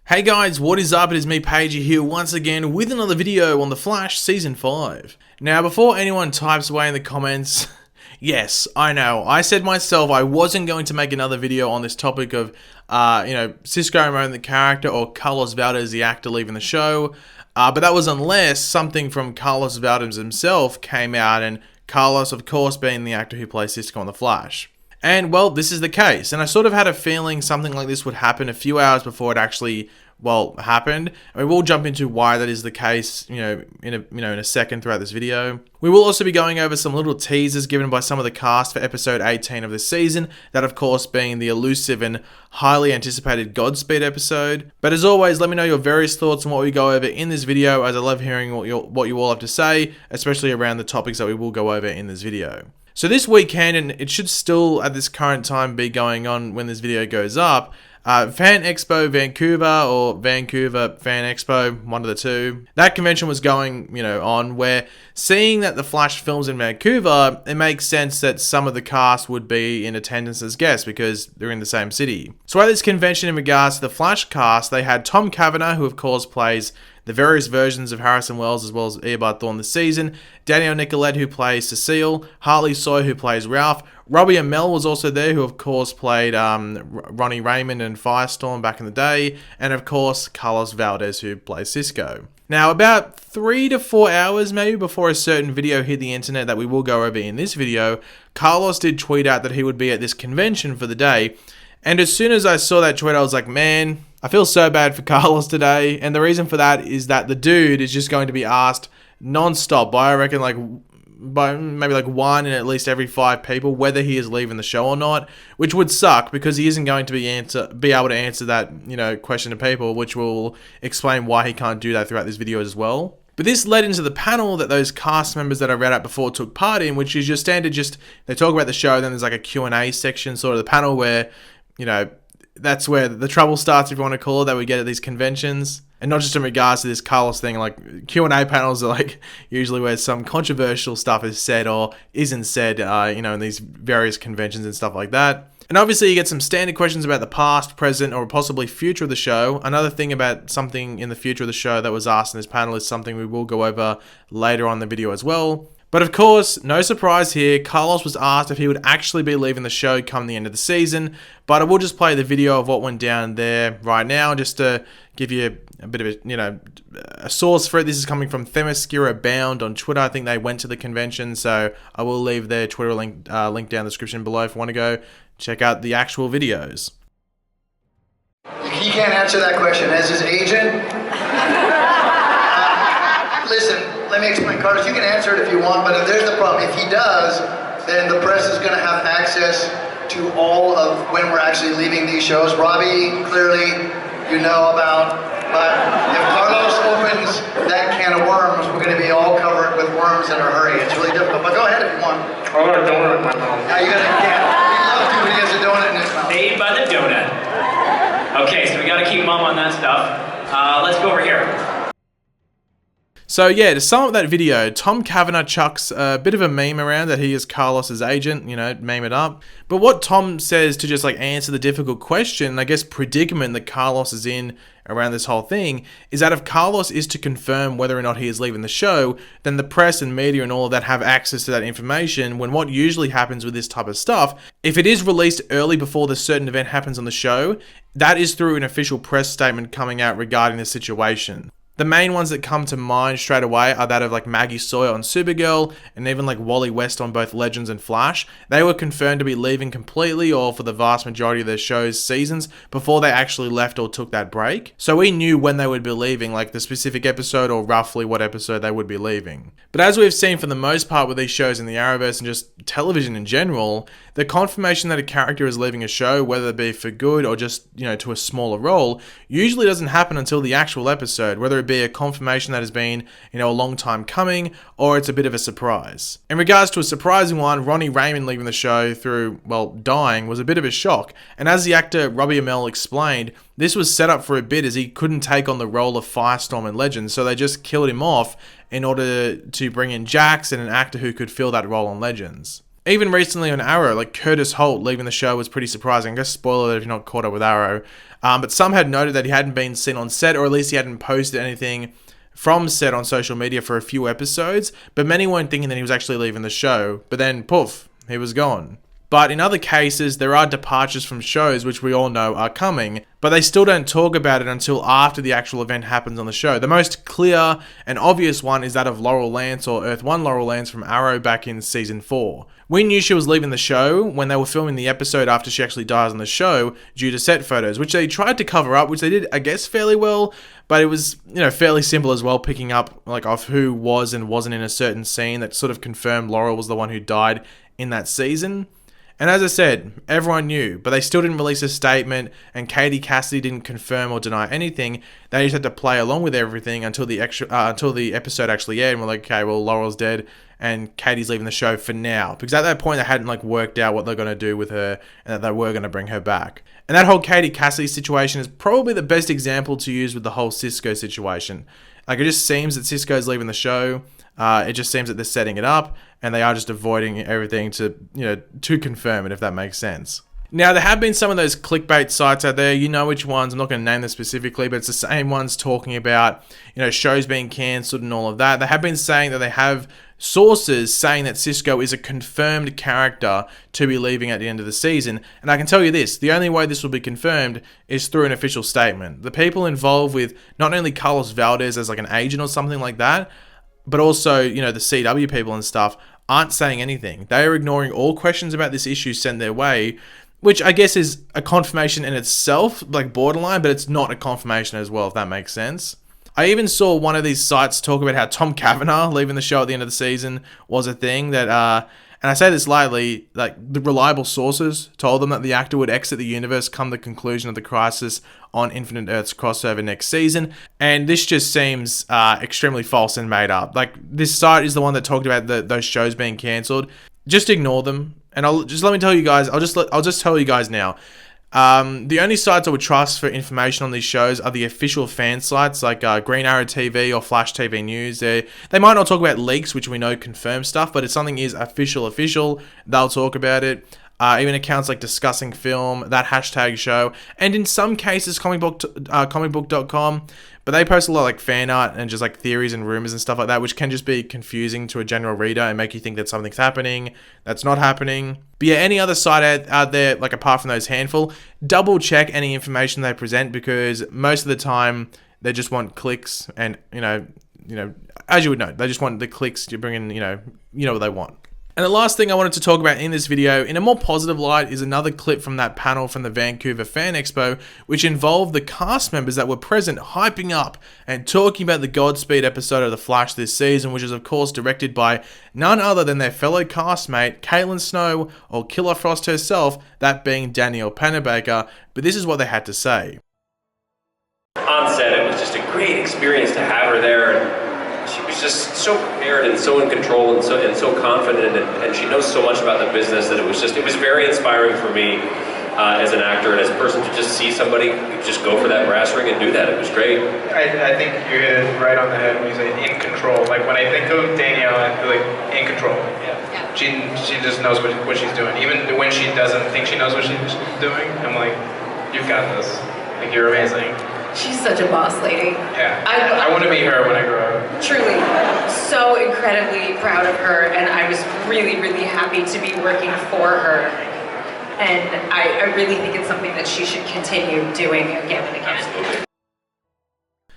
Hey guys, what is up? It is me, Pagey, here once again with another video on The Flash Season 5. Now, before anyone types away in the comments, yes, I know, I said myself I wasn't going to make another video on this topic of, Cisco removing the character or Carlos Valdez, the actor, leaving the show. But that was unless something from Carlos Valdez himself came out, and Carlos, of course, being the actor who plays Cisco on The Flash. And, well, this is the case. And I sort of had a feeling something like this would happen a few hours before it actually, happened. I mean, we'll jump into why that is the case, in a second throughout this video. We will also be going over some little teasers given by some of the cast for episode 18 of this season, that of course being the elusive and highly anticipated Godspeed episode. But as always, let me know your various thoughts on what we go over in this video, as I love hearing what you all have to say, especially around the topics that we will go over in this video. So this weekend, and it should still at this current time be going on when this video goes up, Fan Expo Vancouver or Vancouver Fan Expo, one of the two. That convention was going, on, where seeing that the Flash films in Vancouver, it makes sense that some of the cast would be in attendance as guests because they're in the same city. So at this convention, in regards to the Flash cast, they had Tom Cavanagh, who of course plays the various versions of Harrison Wells as well as Eobard Thawne this season, Danielle Nicolette, who plays Cecile, Hartley Sawyer, who plays Ralph, Robbie Amell was also there, who of course played Ronnie Raymond in Firestorm back in the day, and of course Carlos Valdez, who plays Cisco. Now, about 3 to 4 hours maybe before a certain video hit the internet that we will go over in this video, Carlos did tweet out that he would be at this convention for the day, and as soon as I saw that tweet, I was like, man, I feel so bad for Carlos today, and the reason for that is that the dude is just going to be asked non-stop by, I reckon, by maybe one in at least every 5 people whether he is leaving the show or not, which would suck because he isn't going to be able to answer that question to people, which will explain why he can't do that throughout this video as well. But this led into the panel that those cast members that I read out before took part in, which is your standard, they talk about the show, then there's like a Q&A section, sort of the panel where, that's where the trouble starts, if you want to call it, that we get at these conventions. And not just in regards to this Carlos thing, like Q&A panels are usually where some controversial stuff is said or isn't said, in these various conventions and stuff like that. And obviously you get some standard questions about the past, present, or possibly future of the show. Another thing about something in the future of the show that was asked in this panel is something we will go over later on in the video as well. But of course, no surprise here, Carlos was asked if he would actually be leaving the show come the end of the season, but I will just play the video of what went down there right now, just to give you a bit of a source for it. This is coming from Themyscira Bound on Twitter. I think they went to the convention, so I will leave their Twitter link down in the description below if you want to go check out the actual videos. He can't answer that question as his agent. Listen, let me explain, Carlos. You can answer it if you want, but if there's the problem, if he does, then the press is going to have access to all of when we're actually leaving these shows. Robbie, clearly, you know about, but if Carlos opens that can of worms, we're going to be all covered with worms in a hurry. It's really difficult, but go ahead if you want. I want a donut in my mouth. Yeah, you gotta, yeah. He loves you when he has a donut in his mouth. Made by the donut. Okay, so we got to keep mom on that stuff. Let's go over here. So yeah, to sum up that video, Tom Cavanagh chucks a bit of a meme around that he is Carlos's agent, meme it up. But what Tom says to just answer the difficult question, I guess predicament that Carlos is in around this whole thing, is that if Carlos is to confirm whether or not he is leaving the show, then the press and media and all of that have access to that information, when what usually happens with this type of stuff, if it is released early before the certain event happens on the show, that is through an official press statement coming out regarding the situation. The main ones that come to mind straight away are that of Maggie Sawyer on Supergirl, and even Wally West on both Legends and Flash. They were confirmed to be leaving completely, or for the vast majority of their show's seasons, before they actually left or took that break. So we knew when they would be leaving, the specific episode or roughly what episode they would be leaving. But as we've seen for the most part with these shows in the Arrowverse and just television in general, the confirmation that a character is leaving a show, whether it be for good or just, to a smaller role, usually doesn't happen until the actual episode, whether it be a confirmation that has been, a long time coming, or it's a bit of a surprise. In regards to a surprising one, Ronnie Raymond leaving the show through, dying was a bit of a shock, and as the actor Robbie Amell explained, this was set up for a bit as he couldn't take on the role of Firestorm in Legends, so they just killed him off in order to bring in Jax and an actor who could fill that role on Legends. Even recently on Arrow, like Curtis Holt leaving the show was pretty surprising. I guess spoiler alert if you're not caught up with Arrow. But some had noted that he hadn't been seen on set, or at least he hadn't posted anything from set on social media for a few episodes. But many weren't thinking that he was actually leaving the show. But then, poof, he was gone. But in other cases, there are departures from shows which we all know are coming, but they still don't talk about it until after the actual event happens on the show. The most clear and obvious one is that of Laurel Lance, or Earth 1 Laurel Lance from Arrow back in season 4. We knew she was leaving the show when they were filming the episode after she actually dies on the show due to set photos, which they tried to cover up, which they did, I guess, fairly well, but it was, fairly simple as well, picking up like of who was and wasn't in a certain scene that sort of confirmed Laurel was the one who died in that season. And as I said, everyone knew, but they still didn't release a statement, and Katie Cassidy didn't confirm or deny anything. They just had to play along with everything until the episode actually aired, and we're like, okay, well, Laurel's dead, and Katie's leaving the show for now. Because at that point, they hadn't worked out what they're going to do with her, and that they were going to bring her back. And that whole Katie Cassidy situation is probably the best example to use with the whole Cisco situation. It just seems that Cisco's leaving the show. It just seems that they're setting it up, and they are just avoiding everything to confirm it, if that makes sense. Now, there have been some of those clickbait sites out there, you know which ones, I'm not going to name them specifically, but it's the same ones talking about, shows being cancelled and all of that. They have been saying that they have sources saying that Cisco is a confirmed character to be leaving at the end of the season. And I can tell you this, the only way this will be confirmed is through an official statement. The people involved with not only Carlos Valdez as an agent or something like that, but also, the CW people and stuff aren't saying anything. They are ignoring all questions about this issue sent their way, which I guess is a confirmation in itself, borderline, but it's not a confirmation as well, if that makes sense. I even saw one of these sites talk about how Tom Cavanagh leaving the show at the end of the season was a thing that, and I say this lightly, the reliable sources told them that the actor would exit the universe come the conclusion of the Crisis on Infinite Earths crossover next season, and this just seems extremely false and made up. This site is the one that talked about those shows being cancelled. Just ignore them, and let me tell you guys. I'll just tell you guys now. The only sites I would trust for information on these shows are the official fan sites like Green Arrow TV or Flash TV News. They might not talk about leaks, which we know confirm stuff, but if something is official, they'll talk about it. Even accounts like Discussing Film, that hashtag show, and in some cases comicbook.com, but they post a lot of fan art and just theories and rumors and stuff like that, which can just be confusing to a general reader and make you think that something's happening that's not happening. But yeah, any other site out there, apart from those handful, double check any information they present, because most of the time they just want clicks, and as you would know, they just want the clicks to bring in, what they want. And the last thing I wanted to talk about in this video, in a more positive light, is another clip from that panel from the Vancouver Fan Expo, which involved the cast members that were present hyping up and talking about the Godspeed episode of The Flash this season, which is of course directed by none other than their fellow castmate, Caitlin Snow, or Killer Frost herself, that being Danielle Panabaker. But this is what they had to say. On set, it was just a great experience to have her there. She was just so prepared and so in control and so confident, and she knows so much about the business that it was very inspiring for me as an actor and as a person to just see somebody just go for that brass ring and do that. It was great. I think you hit it right on the head when you say in control. When I think of Danielle, I feel in control. Yeah. She just knows what she's doing. Even when she doesn't think she knows what she's doing, I'm like, you've got this. You're amazing. She's such a boss lady. Yeah, I want to be her when I grow up. Truly. So incredibly proud of her, and I was really, really happy to be working for her. And I really think it's something that she should continue doing again and again. Absolutely.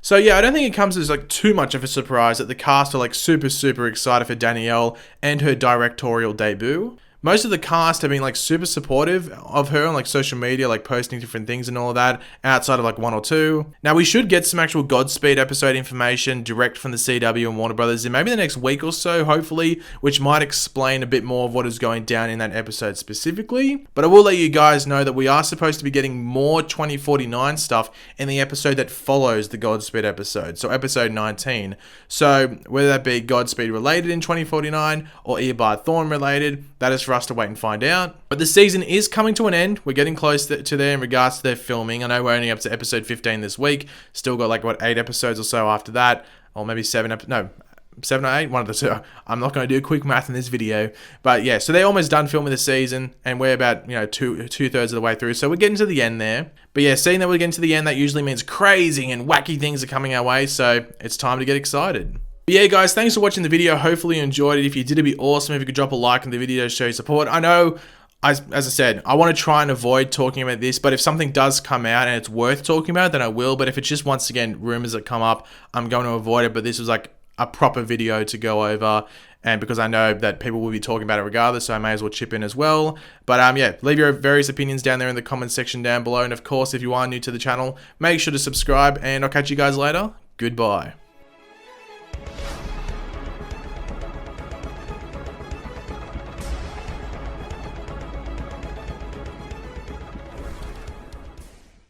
So yeah, I don't think it comes as too much of a surprise that the cast are super, super excited for Danielle and her directorial debut. Most of the cast have been super supportive of her on social media, posting different things and all of that, outside of one or two. Now we should get some actual Godspeed episode information direct from the CW and Warner Brothers in maybe the next week or so, hopefully, which might explain a bit more of what is going down in that episode specifically. But I will let you guys know that we are supposed to be getting more 2049 stuff in the episode that follows the Godspeed episode, so episode 19. So whether that be Godspeed related in 2049 or Eobard Thawne related, that is for us to wait and find out. But the season is coming to an end. We're getting close to there in regards to their filming. I know we're only up to episode 15 this week. Still got 8 episodes or so after that, or maybe 7 no, 7 or 8, one of the two. I'm not going to do quick math in this video, but yeah, so they're almost done filming the season, and we're about, you know, two-thirds of the way through, so we're getting to the end there. But yeah, seeing that we're getting to the end, that usually means crazy and wacky things are coming our way, so it's time to get excited. But yeah, guys, thanks for watching the video. Hopefully you enjoyed it. If you did, it'd be awesome if you could drop a like on the video to show your support. I know, as I said, I want to try and avoid talking about this, but if something does come out and it's worth talking about, then I will. But if it's just, once again, rumors that come up, I'm going to avoid it. But this was like a proper video to go over, and because I know that people will be talking about it regardless, so I may as well chip in as well. But yeah, leave your various opinions down there in the comments section down below, and of course, if you are new to the channel, make sure to subscribe, and I'll catch you guys later. Goodbye.